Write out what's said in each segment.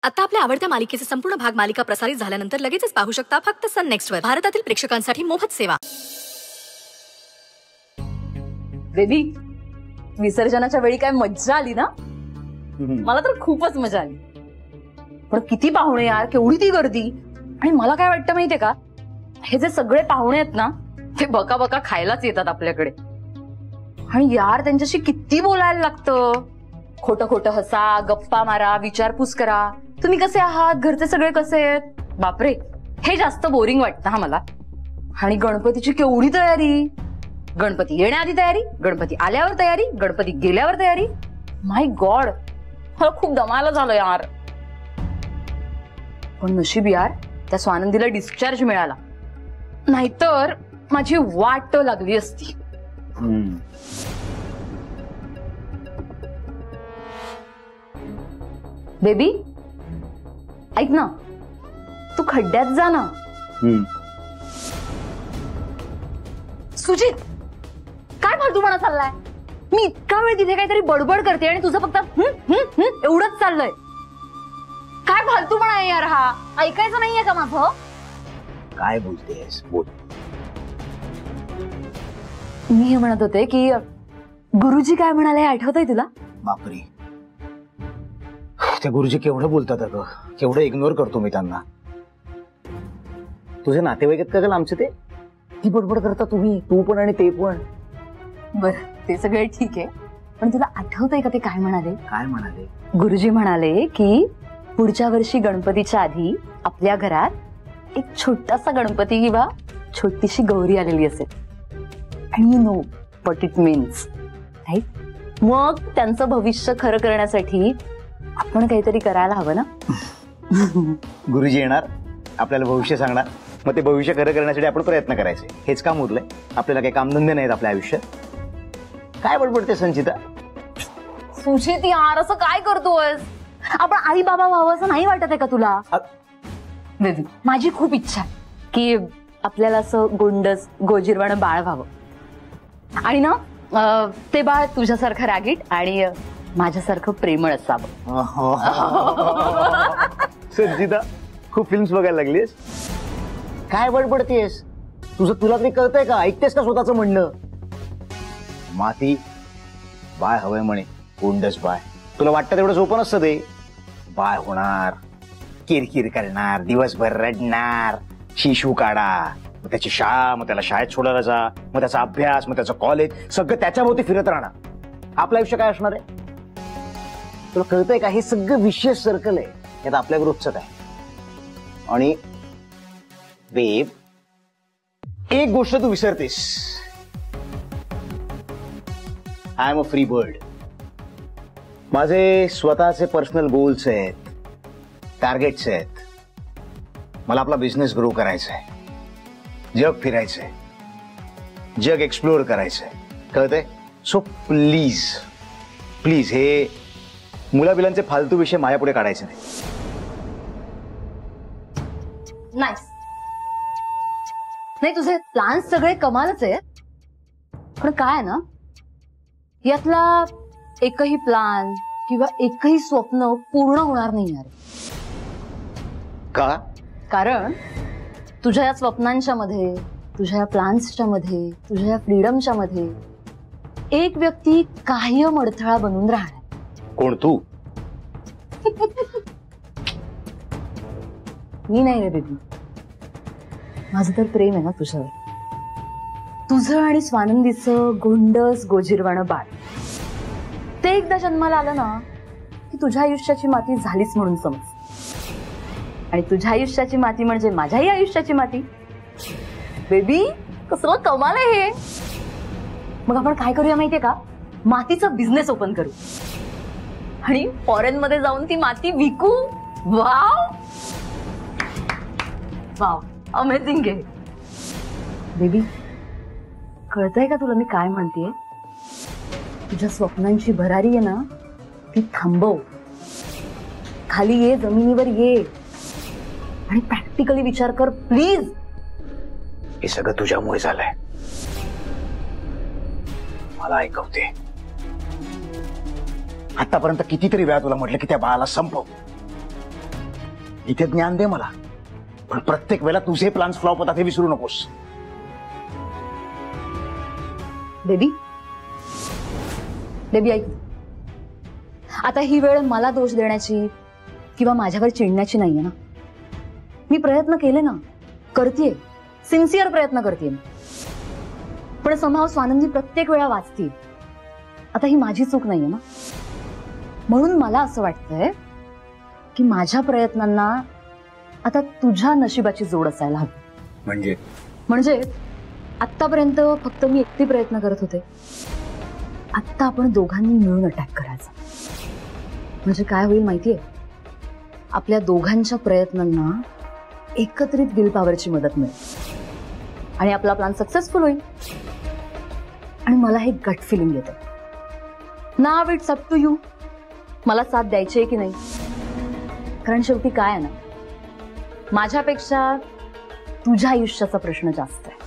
आता आपल्या आवडत्या मालिकेचे संपूर्ण भाग मालिका प्रसारित झाल्यानंतर लगेचच पाहू शकता फक्त सन नेक्स्ट वर. भारतातील प्रेक्षकांसाठी मोफत सेवा. बेबी, विसर्जनाच्या वेळी काय मज्जा आली ना. मला तर खूपच मजा आली. पण किती पाहुणे यार, केवढी ती गर्दी. आणि मला काय वाटतं माहितीये का, हे जे सगळे पाहुणे आहेत ना ते बका बका खायलाच येतात आपल्याकडे. आणि यार त्यांच्याशी किती बोलायला लागतं. खोटं खोटं हसा, गप्पा मारा, विचारपूस करा. तुम्ही कसे आहात, घरचे सगळे कसे आहेत. बापरे, हे जास्त बोरिंग वाटतं हा मला. आणि गणपतीची केवढी तयारी. गणपती येण्याआधी तयारी, गणपती आल्यावर तयारी, गणपती गेल्यावर तयारी. माय गॉड, मला खूप दमायला झालं यार. पण नशीब यार त्या स्वानंदीला डिस्चार्ज मिळाला, नाहीतर माझी वाट लागली असती. बेबी ऐक ना, तू खड्ड्यात जा ना. सुजित, काय फालतूपणा चाललाय. मी इतका वेळ तिथे काहीतरी बडबड करते आणि तुझं फक्त एवढंच चाललंय. काय फालतूपणा आहे यार हा. ऐकायचं नाहीये का माझं. काय बोलतेस, बोल. मी हे म्हणत होते की गुरुजी काय म्हणाले आठवतंय तुला. बापरे, त्या गुरुजी केवढं बोलतात अगं, केवढं इग्नोर करतो मी त्यांना. तुझे नातेवाईक आहेत का गं आमचे, ते ती बडबड करता तुम्ही, तू पण आणि ते पण. बर, ते सगळे ठीक आहे, पण तुला आठवतंय का ते काय म्हणाले. काय म्हणाले. गुरुजी म्हणाले की पुढच्या वर्षी गणपतीच्या आधी आपल्या घरात एक छोटासा गणपती किंवा छोटीशी गौरी आलेली असेल. आणि you know what it means, right. मग त्यांचं भविष्य खरं करण्यासाठी आपण काहीतरी करायला हवं ना. गुरुजी येणार, आपल्याला भविष्य सांगणार, मग ते भविष्य खरं करण्यासाठी आपण प्रयत्न करायचे. हेच काम उरलंय. आपल्याला काही कामधंदे नाहीत आपल्या आयुष्यात. काय बडबडते संचिता. सुचित यार, असं काय करतोयस. आपण आई बाबा व्हावं असं नाही वाटत आहे का तुला. बेबी, माझी खूप इच्छा आहे की आपल्याला असं गोंडस गोजिरवाणं बाळ व्हावं. आणि ना ते बाळ तुझ्यासारखं रागीट आणि माझ्यासारखं प्रेमळ असावं. संचिता, खूप फिल्म्स बघायला लागलीस. काय बडबडतेस. तुला तरी कळतंय का, ऐकतेस का स्वतःचं म्हणणं. माती बाळ हवंय म्हणे, गोंडस बाळ. तुला वाटतं तेवढं सोपं नसतं ते. बाळ होणार, किरकिर करणार, दिवसभर रडणार, शिशू काढा, मग त्याची शाळा, मग त्याला शाळेत सोडायला जा, मग त्याचा अभ्यास, मग त्याचं कॉलेज, सगळं त्याच्याभोवती फिरत राहणार. आपलं आयुष्य काय असणार आहे. तुला कळतंय का, हे सगळं विशेष सर्कल आहे. यात आपल्या ग्रुपचं काय. आणि बेब, एक गोष्ट तू विसरतेस. I am a free bird. माझे स्वतःचे पर्सनल गोल्स आहेत, टार्गेट्स आहेत. मला आपला बिझनेस ग्रो करायचा आहे, जग फिरायचंय, जग एक्सप्लोर करायचंय. कळतंय. सो प्लीज प्लीज हे मुलाबिलांचे फालतू विषय माझ्यापुढे काढायचे नाही. नाही, तुझे प्लॅन सगळे कमालच आहे, पण काय ना, यातला एकही प्लॅन किंवा एकही स्वप्न पूर्ण होणार नाही यार. का. कारण तुझ्या या स्वप्नांच्या मध्ये, तुझ्या या प्लॅन्सच्या मध्ये, तुझ्या या फ्रीडमच्या मध्ये एक व्यक्ती कायम अडथळा बनून राहणार. कोण, तू. मी नाही रे बेबी, माझं तर प्रेम आहे ना तुझ्यावर. तुझं आणि स्वानंदीचं गोंडस गोजिरवाणं बाळ, ते एकदा जन्माला आलं ना की तुझ्या आयुष्याची माती झालीच म्हणून समज. आणि तुझ्या आयुष्याची माती म्हणजे माझ्याही आयुष्याची माती. बेबी, कसलं कमाल आहे हे. मग आपण काय करूया माहितीये का, मातीचा बिझनेस ओपन करू आणि फॉरेन मध्ये जाऊन ती माती विकू. वाव वाव, अमेझिंग आहे. बेबी, कळतंय का तुला मी काय म्हणतेय. तुझ्या स्वप्नांची भरारी आहे ना, ती थांबव. खाली ये, जमिनीवर ये आणि प्रॅक्टिकली विचार कर प्लीज. हे सगळं तुझ्यामुळे झालंय. मला ऐकवते. आतापर्यंत कितीतरी वेळा तुला म्हटलं की त्या बाळाला संपव. इथे ज्ञान दे मला, पण प्रत्येक वेळेला तुझे प्लॅन्स फ्लॉप होतात हे विसरू नकोस. बेबी बेबी ऐक, आता ही वेळ मला दोष देण्याची किंवा माझ्यावर चिडण्याची नाहीये ना. मी प्रयत्न केले ना, करतेय, सिन्सिअर प्रयत्न करतेय, पण समहाव स्वानंदी प्रत्येक वेळा वाचते. आता ही माझी चूक नाहीये ना. म्हणून मला असं वाटतंय की माझ्या प्रयत्नांना आता तुझ्या नशिबाची जोड असायला हवी. म्हणजे आतापर्यंत फक्त मी एकटी प्रयत्न करत होते, आत्ता आपण दोघांनी मिळून अटॅक करायचा. म्हणजे काय होईल माहितीये, आपल्या दोघांच्या प्रयत्नांना एकत्रित विल पॉवरची मदत मिळेल आणि आपला प्लॅन सक्सेसफुल होईल. आणि मला हे गट फिलिंग येतं. नाव इट्स अप टू यू, मला साथ द्यायची आहे की नाही. कारण शेवटी काय आहे ना, माझ्यापेक्षा तुझ्या आयुष्याचा प्रश्न जास्त आहे.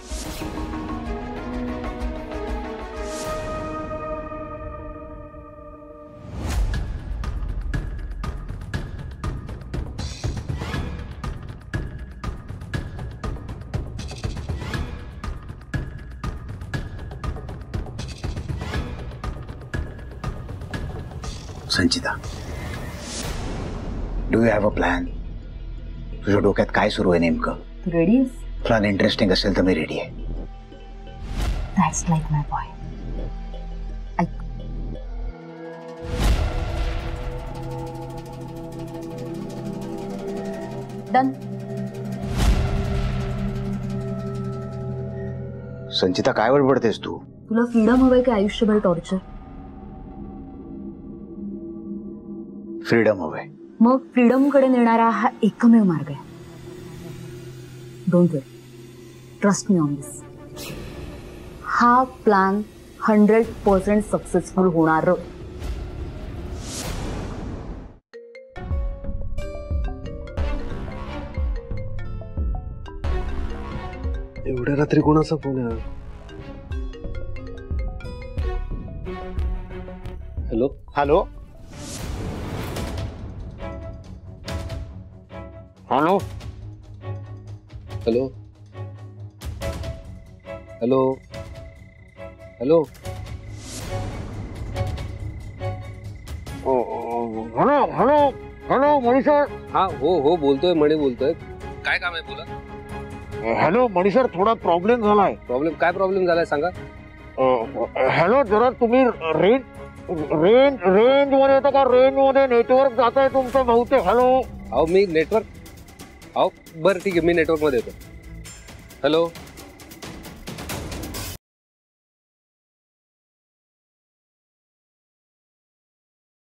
Sanchita, do you have a plan? तुझ्या डोक्यात काय सुरू आहे नेमकं? रेडी? प्लॅन इंटरेस्टिंग असेल तर मी रेडी आहे. That's like my boy. Done. Sanchita, काय बडबडतेस तू? तुला फ्रीडम हवंय का आयुष्यभर टॉर्चर? फ्रीडम हवंय. मग फ्रीडम कडे नेणारा हा एकमेव मार्ग आहे. Don't worry, trust me on this. हा प्लॅन 100% सक्सेसफुल होणार. एवढ्या रात्री कोणाचा फोन आहे? Hello hello hello hello hello hello hello hello hello मणी सर. हा हो बोलतोय, मणी बोलतोय. काय काम आहे, बोला. हॅलो मणी सर, थोडा प्रॉब्लेम झालाय. काय प्रॉब्लेम झालाय सांगा. हॅलो, जरा तुम्ही रेंज मध्ये येतो का? रेंज मध्ये नेटवर्क जात आहे तुमचं बहुतेक. हॅलो. अहो मी नेटवर्क, अहो बरं ठीक आहे, मी नेटवर्क मध्ये येतो. हॅलो